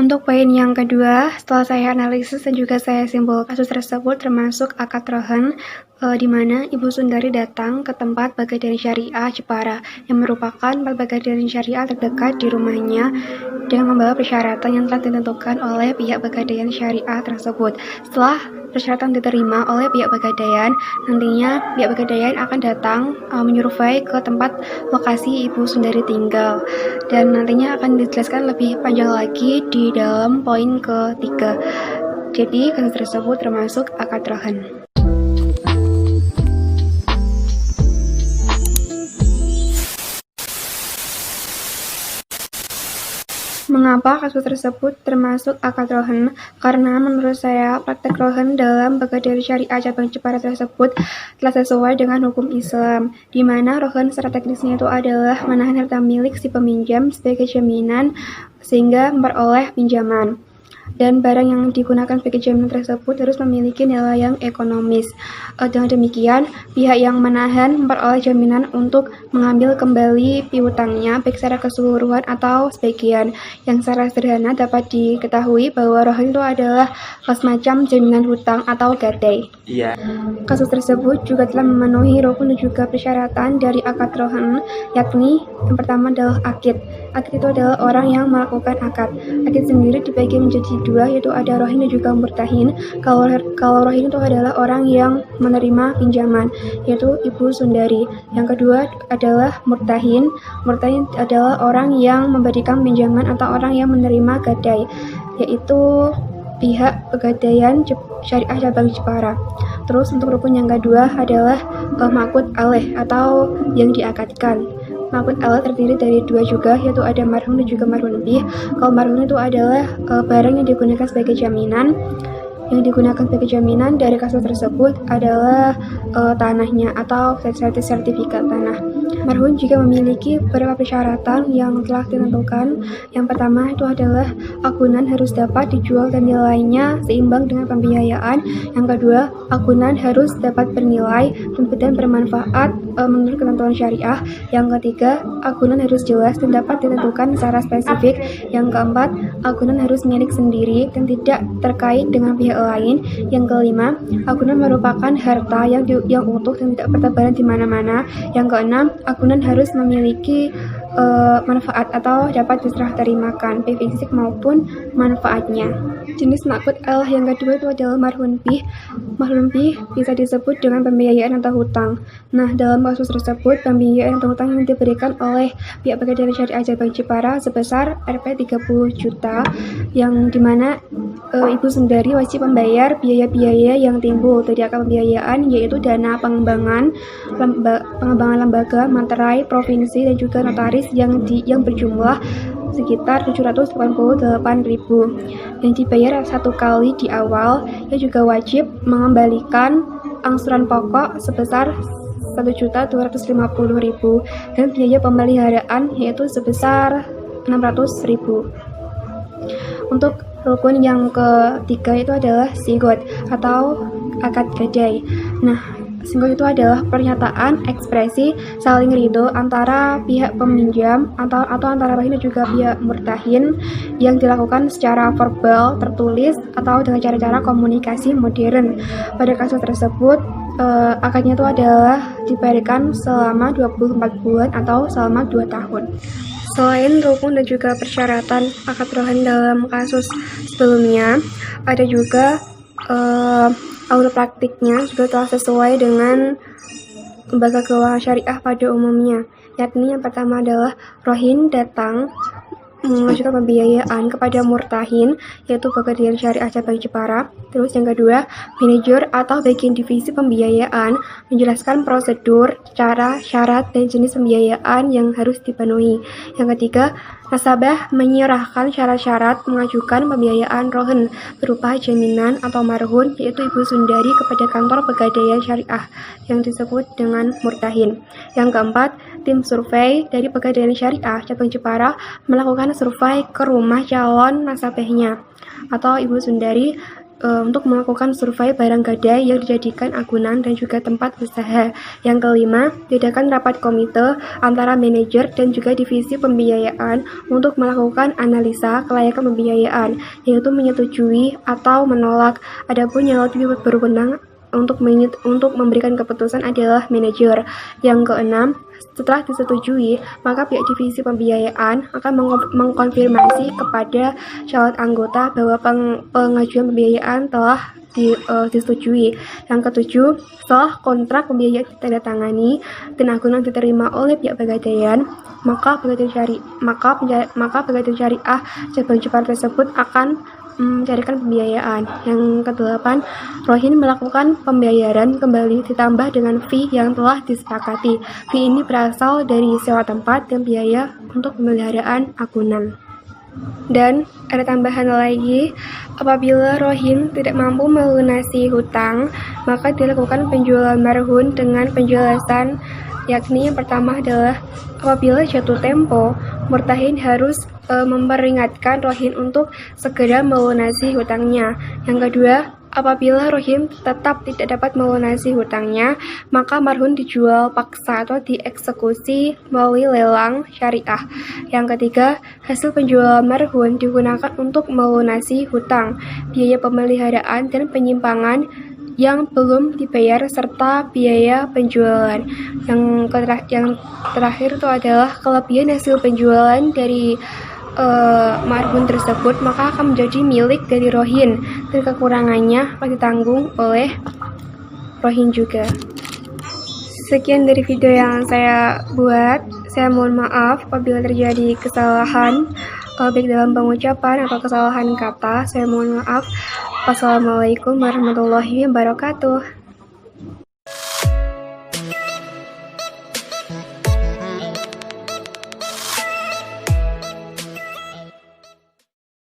Untuk poin yang kedua, setelah saya analisis dan juga saya simpulkan kasus tersebut termasuk akad rohan, di mana Ibu Sundari datang ke tempat Pegadaian Syariah Jepara yang merupakan tempat Pegadaian Syariah terdekat di rumahnya dengan membawa persyaratan yang telah ditentukan oleh pihak Pegadaian Syariah tersebut. Setelah persyaratan diterima oleh pihak Pegadaian, nantinya pihak Pegadaian akan datang menyurvei ke tempat lokasi Ibu Sundari tinggal, dan nantinya akan dijelaskan lebih panjang lagi di dalam poin ketiga. Jadi kasus tersebut termasuk akad rohan. Mengapa kasus tersebut termasuk akad rohan? Karena menurut saya praktek rohan dalam Pegadaian Syariah Cabang Jepara tersebut telah sesuai dengan hukum Islam, di mana rohan secara teknisnya itu adalah menahan harta milik si peminjam sebagai jaminan sehingga memperoleh pinjaman. Dan barang yang digunakan sebagai jaminan tersebut harus memiliki nilai yang ekonomis. Dengan demikian, pihak yang menahan memperoleh jaminan untuk mengambil kembali piutangnya baik secara keseluruhan atau sebagian. Yang secara sederhana dapat diketahui bahwa rohan itu adalah semacam jaminan hutang atau gadai. Kasus tersebut juga telah memenuhi rukun dan juga persyaratan dari akad rohan, yakni yang pertama adalah akid. Akid itu adalah orang yang melakukan akad. Akid sendiri dibagi menjadi dua, yaitu ada rohin dan juga murtahin. Kalau rohin itu adalah orang yang menerima pinjaman, yaitu Ibu Sundari. Yang kedua adalah murtahin. Murtahin adalah orang yang memberikan pinjaman atau orang yang menerima gadai, yaitu pihak Pegadaian Syariah Cabang Jepara. Terus untuk rukun yang kedua adalah maqud alaih atau yang diakadkan. Maqud alaih terdiri dari dua juga, yaitu ada marhun dan juga marhun bih. Kalau marhun itu adalah barang yang digunakan sebagai jaminan. Yang digunakan sebagai jaminan dari kasus tersebut adalah tanahnya atau sertifikat tanah. Marhun juga memiliki beberapa persyaratan yang telah ditentukan. Yang pertama itu adalah agunan harus dapat dijual dan nilainya seimbang dengan pembiayaan. Yang kedua, agunan harus dapat bernilai dan bermanfaat menurut ketentuan syariah. Yang ketiga, agunan harus jelas dan dapat ditentukan secara spesifik. Yang keempat, agunan harus milik sendiri dan tidak terkait dengan pihak lain. Yang kelima, agunan merupakan harta yang utuh dan tidak bertebaran di mana-mana. Yang keenam, agunan harus memiliki manfaat atau dapat diserah terimakan, baik fisik maupun manfaatnya. Jenis maqud alaih yang kedua itu adalah marhun bih. Marhun bih bisa disebut dengan pembiayaan atau hutang. Nah, dalam kasus tersebut, pembiayaan atau hutang yang diberikan oleh pihak Pegadaian Syariah Cabang Jepara sebesar Rp 30 juta, yang dimana Ibu Sundari wajib membayar biaya-biaya yang timbul dari akad pembiayaan, yaitu dana pengembangan lembaga, materai, provinsi, dan juga notaris yang berjumlah sekitar 788.000 yang dibayar satu kali di awal. Ia juga wajib mengembalikan angsuran pokok sebesar 1.250.000 dan biaya pemeliharaan yaitu sebesar 600.000. Untuk rukun yang ketiga itu adalah sigot atau akad gadai. Nah, sigot itu adalah pernyataan ekspresi saling ridho antara pihak peminjam atau antara rohin dan juga pihak murtahin yang dilakukan secara verbal, tertulis, atau dengan cara-cara komunikasi modern. Pada kasus tersebut, akadnya itu adalah diberikan selama 24 bulan atau selama 2 tahun. Selain rukun dan juga persyaratan akad rohan dalam kasus sebelumnya, ada juga alur praktiknya juga telah sesuai dengan lembaga keuangan syariah pada umumnya, yakni yang pertama adalah rohin datang mengajukan pembiayaan kepada murtahin, yaitu Pegadaian Syariah Cabang Jepara. Terus yang kedua, manajer atau bagian divisi pembiayaan menjelaskan prosedur, cara, syarat, dan jenis pembiayaan yang harus dipenuhi. Yang ketiga, nasabah menyerahkan syarat-syarat mengajukan pembiayaan rohan berupa jaminan atau marhun, yaitu Ibu Sundari, kepada kantor Pegadaian Syariah yang disebut dengan murtahin. Yang keempat, tim survei dari Pegadaian Syariah Cabang Jepara melakukan survei ke rumah calon nasabahnya atau Ibu Sundari untuk melakukan survei barang gadai yang dijadikan agunan dan juga tempat usaha. Yang kelima, diadakan rapat komite antara manajer dan juga divisi pembiayaan untuk melakukan analisa kelayakan pembiayaan, yaitu menyetujui atau menolak. Adapun yang lebih berwenang untuk memberikan keputusan adalah manajer. Yang keenam, setelah disetujui, maka pihak divisi pembiayaan akan mengkonfirmasi kepada calon anggota bahwa pengajuan pembiayaan telah disetujui. Yang ketujuh, setelah kontrak pembiayaan ditandatangani dan agunan diterima oleh pihak pegadaian, maka pegadaian syariah cabang Jepara tersebut akan mencarikan pembiayaan. Yang kedelapan, rohin melakukan pembayaran kembali ditambah dengan fee yang telah disepakati. Fee ini berasal dari sewa tempat dan biaya untuk pemeliharaan agunan. Dan ada tambahan lagi, apabila rohin tidak mampu melunasi hutang, maka dilakukan penjualan marhun dengan penjelasan, yakni yang pertama adalah apabila jatuh tempo, murtahin harus memperingatkan rohin untuk segera melunasi hutangnya. Yang kedua, apabila rohin tetap tidak dapat melunasi hutangnya, maka marhun dijual paksa atau dieksekusi melalui lelang syariah. Yang ketiga, hasil penjualan marhun digunakan untuk melunasi hutang, biaya pemeliharaan dan penyimpangan yang belum dibayar serta biaya penjualan. Yang terakhir itu adalah kelebihan hasil penjualan dari marhun tersebut maka akan menjadi milik dari rohin dan kekurangannya akan ditanggung oleh rohin juga. Sekian dari video yang saya buat. Saya mohon maaf apabila terjadi kesalahan baik dalam pengucapan atau kesalahan kata. Saya mohon maaf. Wassalamualaikum warahmatullahi wabarakatuh.